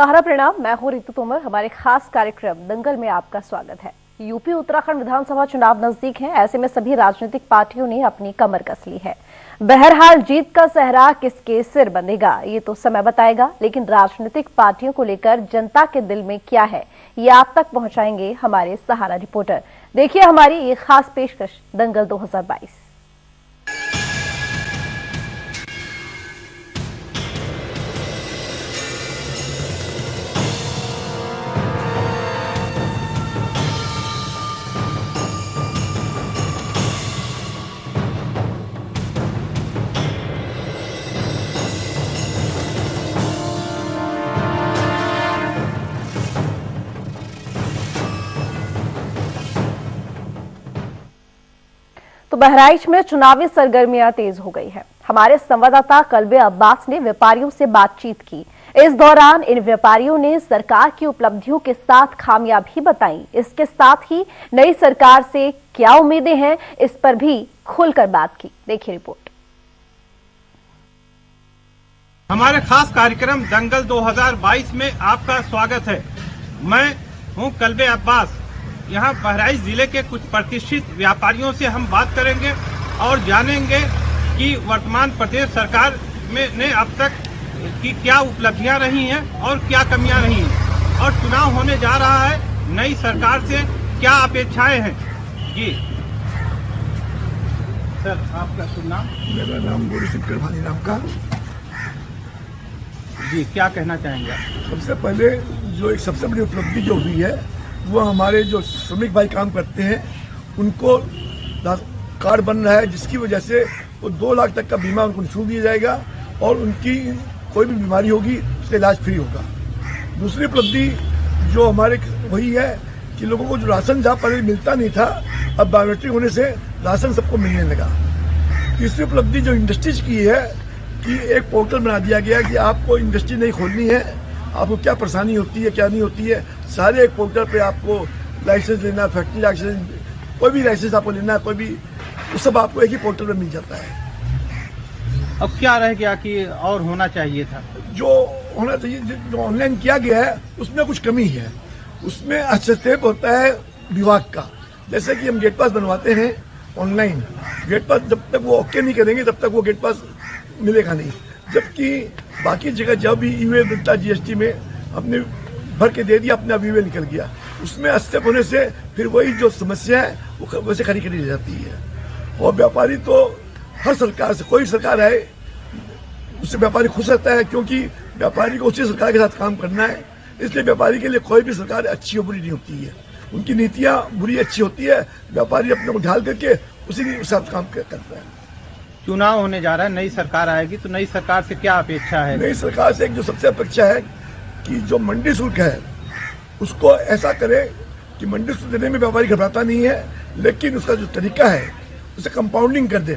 सहारा प्रणाम। मैं हूं रितु तोमर। हमारे खास कार्यक्रम दंगल में आपका स्वागत है। यूपी उत्तराखंड विधानसभा चुनाव नजदीक है, ऐसे में सभी राजनीतिक पार्टियों ने अपनी कमर कस ली है। बहरहाल जीत का सेहरा किसके सिर बंधेगा ये तो समय बताएगा, लेकिन राजनीतिक पार्टियों को लेकर जनता के दिल में क्या है ये आप तक पहुंचाएंगे हमारे सहारा रिपोर्टर। देखिए हमारी ये खास पेशकश दंगल 2022। तो बहराइच में चुनावी सरगर्मियां तेज हो गई है। हमारे संवाददाता कल्बे अब्बास ने व्यापारियों से बातचीत की। इस दौरान इन व्यापारियों ने सरकार की उपलब्धियों के साथ खामियां भी बताई। इसके साथ ही नई सरकार से क्या उम्मीदें हैं इस पर भी खुलकर बात की। देखिए रिपोर्ट। हमारे खास कार्यक्रम दंगल 2022 में आपका स्वागत है। मैं हूं कल्बे अब्बास। यहाँ बहराइच जिले के कुछ प्रतिष्ठित व्यापारियों से हम बात करेंगे और जानेंगे कि वर्तमान प्रदेश सरकार में ने अब तक की क्या उपलब्धियां रही हैं और क्या कमियां रही हैं, और चुनाव होने जा रहा है। नई सरकार से क्या अपेक्षाएं हैं। जी सर, आपका शुभ नाम? मेरा नाम गुरुशंकर भानी नाम का। जी, क्या कहना चाहेंगे आप? सबसे पहले जो एक सबसे बड़ी उपलब्धि जो हुई है वो हमारे जो श्रमिक भाई काम करते हैं उनको कार्ड बन रहा है, जिसकी वजह से वो 2 लाख तक का बीमा उनको निःशुल्क दिया जाएगा और उनकी कोई भी बीमारी होगी उसका इलाज फ्री होगा। दूसरी उपलब्धि जो हमारे वही है कि लोगों को जो राशन जहाँ पहले मिलता नहीं था, अब बायोमेट्रिक होने से राशन सबको मिलने लगा। तीसरी उपलब्धि जो इंडस्ट्रीज की है कि एक पोर्टल बना दिया गया कि आपको इंडस्ट्री नहीं खोलनी है, आपको क्या परेशानी होती है क्या नहीं होती है, सारे एक पोर्टल पे आपको लाइसेंस लेना, फैक्ट्री लाइसेंस, कोई भी लाइसेंस आपको लेना है, कोई भी, वो सब आपको एक ही पोर्टल पे मिल जाता है। अब क्या रह गया कि और होना चाहिए था? जो होना चाहिए, जो ऑनलाइन किया गया है उसमें कुछ कमी है। उसमें हस्तक्षेप होता है विभाग का। जैसे कि हम गेट पास बनवाते हैं ऑनलाइन, गेट पास जब तक वो ओके नहीं करेंगे तब तक वो गेट पास मिलेगा नहीं, जबकि बाकी जगह जब भी ईवे मिलता जीएसटी में अपने भर के दे दिया, अपने ईवे निकल गया, उसमें हस्तक्षेप होने से फिर वही जो समस्या है वो वैसे खड़ी करी जाती है। और व्यापारी तो हर सरकार से, कोई सरकार आए उससे व्यापारी खुश रहता है, क्योंकि व्यापारी को उसी सरकार के साथ काम करना है। इसलिए व्यापारी के लिए कोई भी सरकार अच्छी और बुरी नहीं होती है, उनकी नीतियाँ बुरी अच्छी होती है, व्यापारी अपने को ढाल करके उसी के साथ काम करता है। चुनाव होने जा रहा है, नई सरकार आएगी, तो नई सरकार से क्या अपेक्षा है? नई सरकार से एक जो सबसे अपेक्षा है कि जो मंडी शुल्क है उसको ऐसा करे कि मंडी शुल्क देने में व्यापारी घबराता नहीं है, लेकिन उसका जो तरीका है उसे कंपाउंडिंग कर दे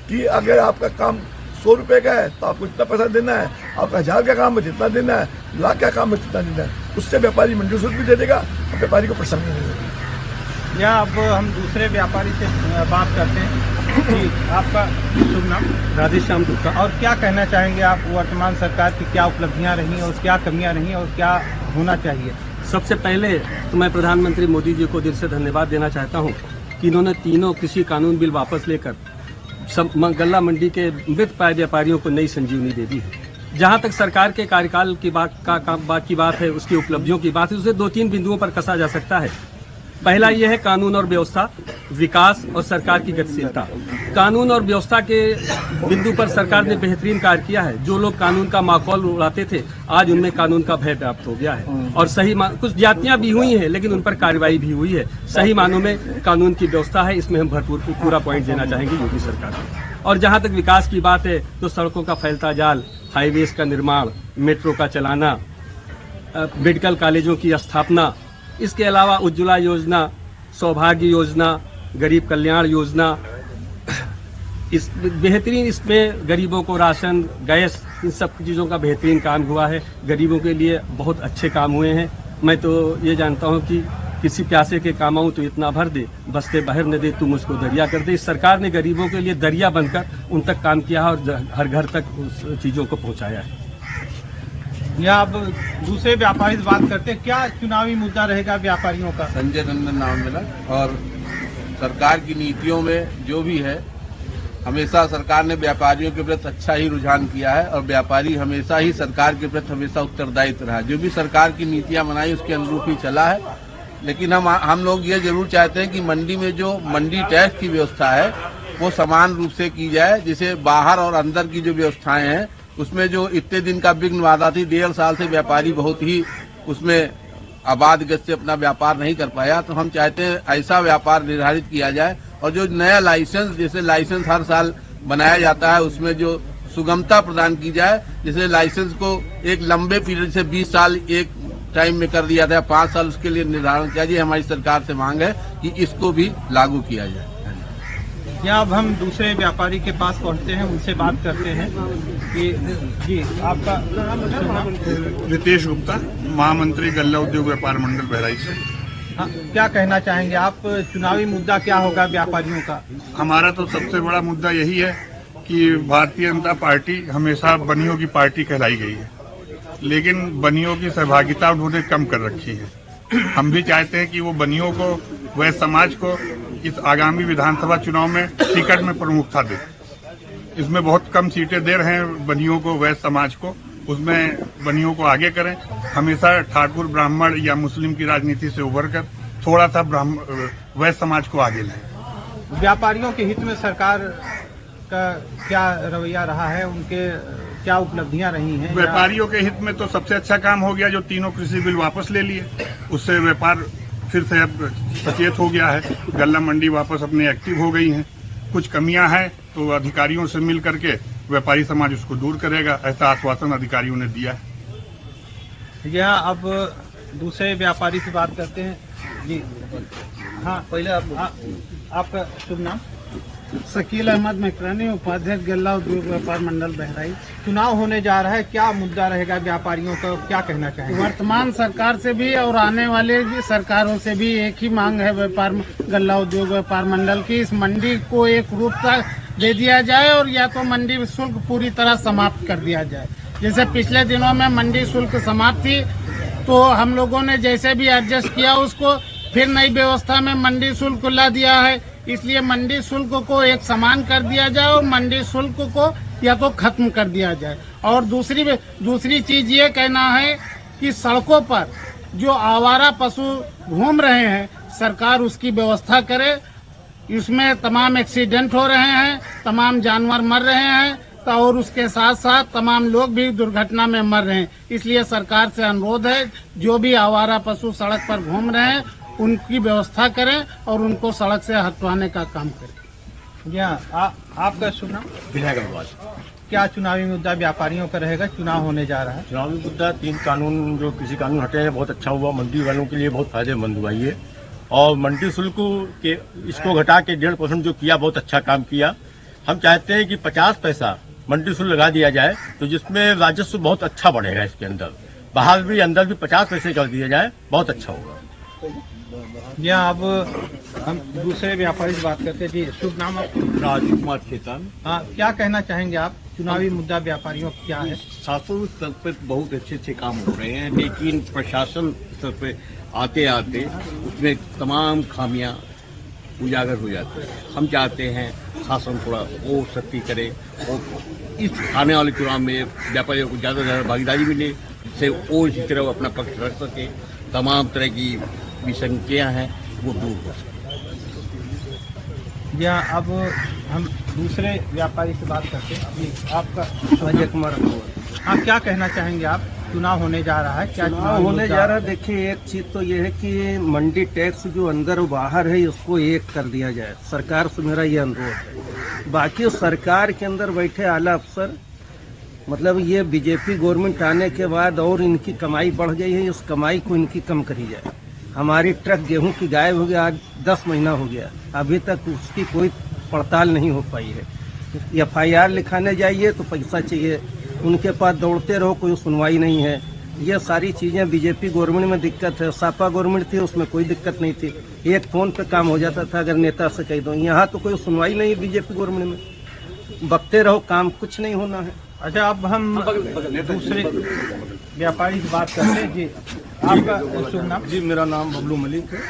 कि अगर आपका काम 100 रुपए का है तो आपको इतना पैसा देना है, आपका 1000 का काम है जितना देना है, लाख का काम है जितना देना है। उससे व्यापारी मंडी शुल्क भी दे देगा और व्यापारी को परेशानी नहीं होगी। या अब हम दूसरे व्यापारी से बात करते हैं। जी, आपका शुभ नाम? राधेश्याम गुप्ता। और क्या कहना चाहेंगे आप, वर्तमान सरकार की क्या उपलब्धियां रही और क्या कमियां रही और क्या होना चाहिए? सबसे पहले तो मैं प्रधानमंत्री मोदी जी को दिल से धन्यवाद देना चाहता हूं कि इन्होंने तीनों कृषि कानून बिल वापस लेकर सब गल्ला मंडी के मृत पाए व्यापारियों को नई संजीवनी दे दी है। जहां तक सरकार के कार्यकाल की बात है, उसकी उपलब्धियों की बात है, उसे 2-3 बिंदुओं पर कसा जा सकता है। पहला यह है कानून और व्यवस्था, विकास और सरकार की गतिशीलता। कानून और व्यवस्था के बिंदु पर सरकार ने बेहतरीन कार्य किया है। जो लोग कानून का माखौल उड़ाते थे, आज उनमें कानून का भय व्याप्त हो गया है और कुछ ज्यादतियां भी हुई हैं, लेकिन उन पर कार्रवाई भी हुई है। सही मानों में कानून की व्यवस्था है, इसमें हम भरपूर पूरा पॉइंट देना चाहेंगे योगी सरकार को। और जहां तक विकास की बात है तो सड़कों का फैलता जाल, हाईवेज का निर्माण, मेट्रो का चलाना, मेडिकल कॉलेजों की स्थापना, इसके अलावा उज्ज्वला योजना, सौभाग्य योजना, गरीब कल्याण योजना, इस बेहतरीन, इसमें गरीबों को राशन, गैस, इन सब चीज़ों का बेहतरीन काम हुआ है। गरीबों के लिए बहुत अच्छे काम हुए हैं। मैं तो ये जानता हूँ कि किसी प्यासे के काम आऊँ तो इतना भर दे, बसते बहर न दे तू मुझको दरिया कर दे। इस सरकार ने गरीबों के लिए दरिया बनकर उन तक काम किया है और हर घर तक उस चीज़ों को पहुँचाया है। या अब दूसरे व्यापारी से बात करते हैं, क्या चुनावी मुद्दा रहेगा व्यापारियों का? संजय नंदन नाम मिला और सरकार की नीतियों में जो भी है, हमेशा सरकार ने व्यापारियों के प्रति अच्छा ही रुझान किया है और व्यापारी हमेशा ही सरकार के प्रति हमेशा उत्तरदायित्व रहा। जो भी सरकार की नीतियां बनाई उसके अनुरूप ही चला है। लेकिन हम लोग ये जरूर चाहते हैं कि मंडी में जो मंडी टैक्स की व्यवस्था है वो समान रूप से की जाए। जिसे बाहर और अंदर की जो व्यवस्थाएं हैं उसमें जो इतने दिन का विघ्न बाधा थी, 1.5 साल से व्यापारी बहुत ही उसमें आबाद गति से अपना व्यापार नहीं कर पाया। तो हम चाहते हैं ऐसा व्यापार निर्धारित किया जाए और जो नया लाइसेंस, जैसे लाइसेंस हर साल बनाया जाता है, उसमें जो सुगमता प्रदान की जाए। जैसे लाइसेंस को एक लंबे पीरियड से 20 साल एक टाइम में कर दिया था, 5 साल उसके लिए निर्धारण किया जाए। हमारी सरकार से मांग है कि इसको भी लागू किया जाए। या अब हम दूसरे व्यापारी के पास पहुंचते हैं, उनसे बात करते हैं कि जी आपका रितेश गुप्ता, महामंत्री गल्ला उद्योग व्यापार मंडल बहराइच से। हाँ, क्या कहना चाहेंगे आप? चुनावी मुद्दा क्या होगा व्यापारियों का? हमारा तो सबसे बड़ा मुद्दा यही है कि भारतीय जनता पार्टी हमेशा बनियों की पार्टी कहलाई गई है, लेकिन बनियों की सहभागिता उन्होंने कम कर रखी है। हम भी चाहते हैं कि वो बनियों को, वह समाज को इस आगामी विधानसभा चुनाव में टिकट में प्रमुखता दे। इसमें बहुत कम सीटें दे रहे हैं बनियों को, वह समाज को, उसमें बनियों को आगे करें। हमेशा ठाकुर, ब्राह्मण या मुस्लिम की राजनीति से उभरकर थोड़ा सा वह समाज को आगे लाएं। व्यापारियों के हित में सरकार का क्या रवैया रहा है, उनके क्या उपलब्धियां रही हैं? व्यापारियों के हित में तो सबसे अच्छा काम हो गया जो तीनों कृषि बिल वापस ले लिए, उससे व्यापार फिर से अब सचेत हो गया है। गल्ला मंडी वापस अपने एक्टिव हो गई हैं। कुछ कमियां हैं तो अधिकारियों से मिल करके व्यापारी समाज उसको दूर करेगा, ऐसा आश्वासन अधिकारियों ने दिया है। यहाँ अब दूसरे व्यापारी से बात करते हैं। जी हाँ, पहले आपका शुभ नाम? शकील अहमद मेकरानी, उपाध्यक्ष गल्ला उद्योग व्यापार मंडल बहराइच। चुनाव होने जा रहा है, क्या मुद्दा रहेगा व्यापारियों का, क्या कहना चाहेंगे? वर्तमान सरकार से भी और आने वाले भी सरकारों से भी एक ही मांग है व्यापार गल्ला उद्योग व्यापार मंडल की, इस मंडी को एक रूपता दे दिया जाए और या तो मंडी शुल्क पूरी तरह समाप्त कर दिया जाए। जैसे पिछले दिनों में मंडी शुल्क समाप्त थी तो हम लोगों ने जैसे भी एडजस्ट किया उसको फिर नई व्यवस्था में मंडी शुल्क ला दिया है। इसलिए मंडी शुल्क को एक समान कर दिया जाए और मंडी शुल्क को या तो खत्म कर दिया जाए। और दूसरी चीज ये कहना है कि सड़कों पर जो आवारा पशु घूम रहे हैं सरकार उसकी व्यवस्था करे। इसमें तमाम एक्सीडेंट हो रहे हैं, तमाम जानवर मर रहे हैं और उसके साथ साथ तमाम लोग भी दुर्घटना में मर रहे हैं। इसलिए सरकार से अनुरोध है जो भी आवारा पशु सड़क पर घूम रहे हैं उनकी व्यवस्था करें और उनको सड़क से हटवाने का काम करें। आपका शुभ नाम? विनायक अग्रवाल। क्या चुनावी मुद्दा व्यापारियों का रहेगा? चुनाव होने जा रहा है। चुनावी मुद्दा 3 कानून जो कृषि कानून हटे हैं बहुत अच्छा हुआ, मंडी वालों के लिए बहुत फायदेमंद हुआ ये। और मंडी शुल्क के इसको घटा के 1.5% जो किया बहुत अच्छा काम किया। हम चाहते हैं कि 50 पैसा मंडी शुल्क लगा दिया जाए तो जिसमें राजस्व बहुत अच्छा बढ़ेगा। इसके अंदर बाहर भी अंदर भी 50 पैसे कर दिया जाए, बहुत अच्छा होगा। यहाँ अब हम दूसरे व्यापारी से बात करते हैं। जी शुभ नाम? राजकुमार खेतान। हाँ, क्या कहना चाहेंगे आप? चुनावी मुद्दा व्यापारियों का क्या है? शासन स्तर पर बहुत अच्छे काम हो रहे हैं, लेकिन प्रशासन स्तर पे आते आते उसमें तमाम खामियां उजागर हो जाती है। हम चाहते हैं शासन थोड़ा और सख्ती करे और इस आने वाले चुनाव में व्यापारियों को ज़्यादा से ज़्यादा भागीदारी मिले, जिससे वो इसी तरह अपना पक्ष रख सके, तमाम तरह की विसंख्यां हैं वो दूर हो सके। यहाँ अब हम दूसरे व्यापारी से बात करते हैं। अभी आपका? अजय कुमार। हाँ, क्या कहना चाहेंगे आप? चुनाव होने जा रहा है, क्या चुनाव होने जा रहा है? देखिए, एक चीज तो ये है कि मंडी टैक्स जो अंदर और बाहर है उसको एक कर दिया जाए। सरकार से मेरा ये अनुरोध है। बाकी सरकार के अंदर बैठे आला अफसर, मतलब ये बीजेपी गवर्नमेंट आने के बाद और इनकी कमाई बढ़ गई है, इस कमाई को इनकी कम करी जाए। हमारी ट्रक गेहूं की गायब हो गया, आज 10 महीना हो गया, अभी तक उसकी कोई पड़ताल नहीं हो पाई है। FIR लिखाने जाइए तो पैसा चाहिए, उनके पास दौड़ते रहो, कोई सुनवाई नहीं है। ये सारी चीज़ें बीजेपी गवर्नमेंट में दिक्कत है। सापा गवर्नमेंट थी उसमें कोई दिक्कत नहीं थी, एक फ़ोन पे काम हो जाता था अगर नेता से कह दो। यहाँ तो कोई सुनवाई नहीं है बीजेपी गवर्नमेंट में, बकते रहो, काम कुछ नहीं होना है। अच्छा, अब हम दूसरे व्यापारी से बात करते हैं। जी, आपका शुभ नाम? जी, मेरा नाम बबलू मलिक है।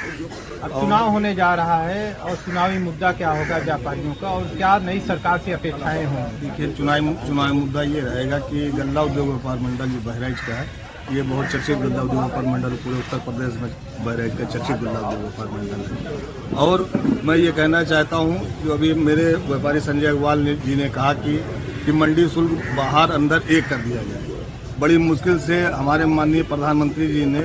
अब चुनाव होने जा रहा है और चुनावी मुद्दा क्या होगा व्यापारियों का और क्या नई सरकार से अपेक्षाएं होंगी? देखिए, चुनावी मुद्दा ये रहेगा कि गल्ला उद्योग व्यापार मंडल जो बहराइच का है, ये बहुत चर्चित गल्ला उद्योग व्यापार मंडल पूरे उत्तर प्रदेश में बहराइच का चर्चित गल्ला उद्योग व्यापार मंडल है। और मैं ये कहना चाहता हूँ जो अभी मेरे व्यापारी संजय अग्रवाल जी ने कहा कि मंडी शुल्क बाहर अंदर एक कर दिया जाए। बड़ी मुश्किल से हमारे माननीय प्रधानमंत्री जी ने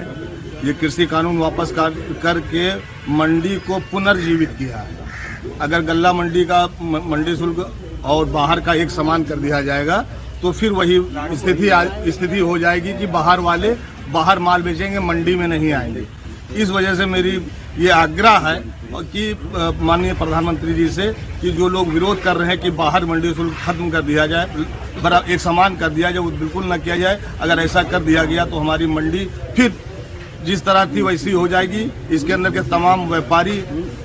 ये कृषि कानून वापस करके मंडी को पुनर्जीवित किया है। अगर गल्ला मंडी का मंडी शुल्क और बाहर का एक समान कर दिया जाएगा तो फिर वही स्थिति हो जाएगी कि बाहर वाले बाहर माल बेचेंगे, मंडी में नहीं आएंगे। इस वजह से मेरी ये आग्रह है कि माननीय प्रधानमंत्री जी से कि जो लोग विरोध कर रहे हैं कि बाहर मंडी शुल्क खत्म कर दिया जाए, बराबर एक समान कर दिया जाए, वो बिल्कुल न किया जाए। अगर ऐसा कर दिया गया तो हमारी मंडी फिर जिस तरह थी वैसी हो जाएगी। इसके अंदर के तमाम व्यापारी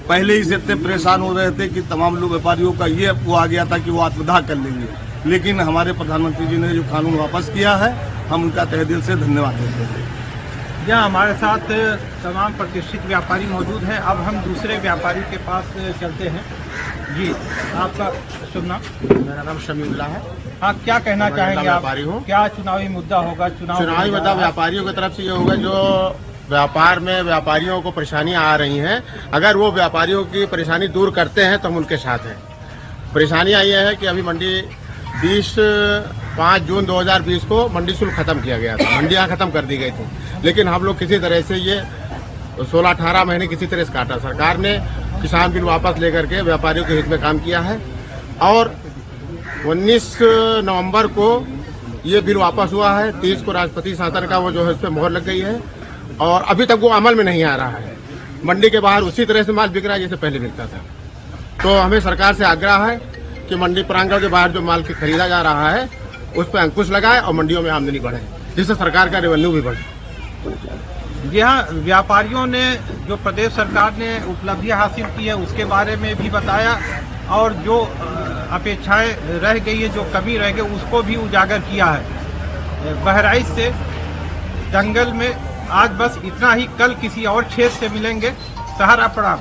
पहले ही से इतने परेशान हो रहे थे कि तमाम लोग व्यापारियों का ये वो आ गया था कि वो आत्मदाह कर लेंगे, लेकिन हमारे प्रधानमंत्री जी ने जो कानून वापस किया है, हम उनका तहे दिल से धन्यवाद देते हैं। यहाँ हमारे साथ तमाम प्रतिष्ठित व्यापारी मौजूद हैं। अब हम दूसरे व्यापारी के पास चलते हैं। जी, आपका शुभ नाम? मेरा नाम शमीउल्लाह है। हाँ, क्या कहना चाहेंगे आप? व्यापारी हूँ। क्या चुनावी मुद्दा होगा? चुनावी मुद्दा व्यापारियों की तरफ से ये होगा जो व्यापार में व्यापारियों को परेशानियां आ रही हैं, अगर वो व्यापारियों की परेशानी दूर करते हैं तो हम उनके साथ हैं। परेशानियां ये है कि अभी मंडी 5 जून 2020 को मंडी शुल्क खत्म किया गया था, मंडियां खत्म कर दी गई थी, लेकिन हम लोग किसी तरह से ये 16-18 महीने किसी तरह से काटा। सरकार ने किसान बिल वापस लेकर के व्यापारियों के हित में काम किया है और 19 नवंबर को ये बिल वापस हुआ है। 30 को राष्ट्रपति शासन का वो जो है उस पर मोहर लग गई है और अभी तक वो अमल में नहीं आ रहा है। मंडी के बाहर उसी तरह से माल बिक रहा है जैसे पहले बिकता था। तो हमें सरकार से आग्रह है कि मंडी प्रांगण के बाहर जो माल खरीदा जा रहा है उस पर अंकुश लगाए और मंडियों में आमदनी बढ़े, जिससे सरकार का रेवेन्यू भी बढ़े। जी हाँ, व्यापारियों ने जो प्रदेश सरकार ने उपलब्धियां हासिल की है उसके बारे में भी बताया और जो अपेक्षाएं रह गई है, जो कमी रह गई, उसको भी उजागर किया है। बहराइच से दंगल में आज बस इतना ही। कल किसी और क्षेत्र से मिलेंगे। सहारा प्रणाम।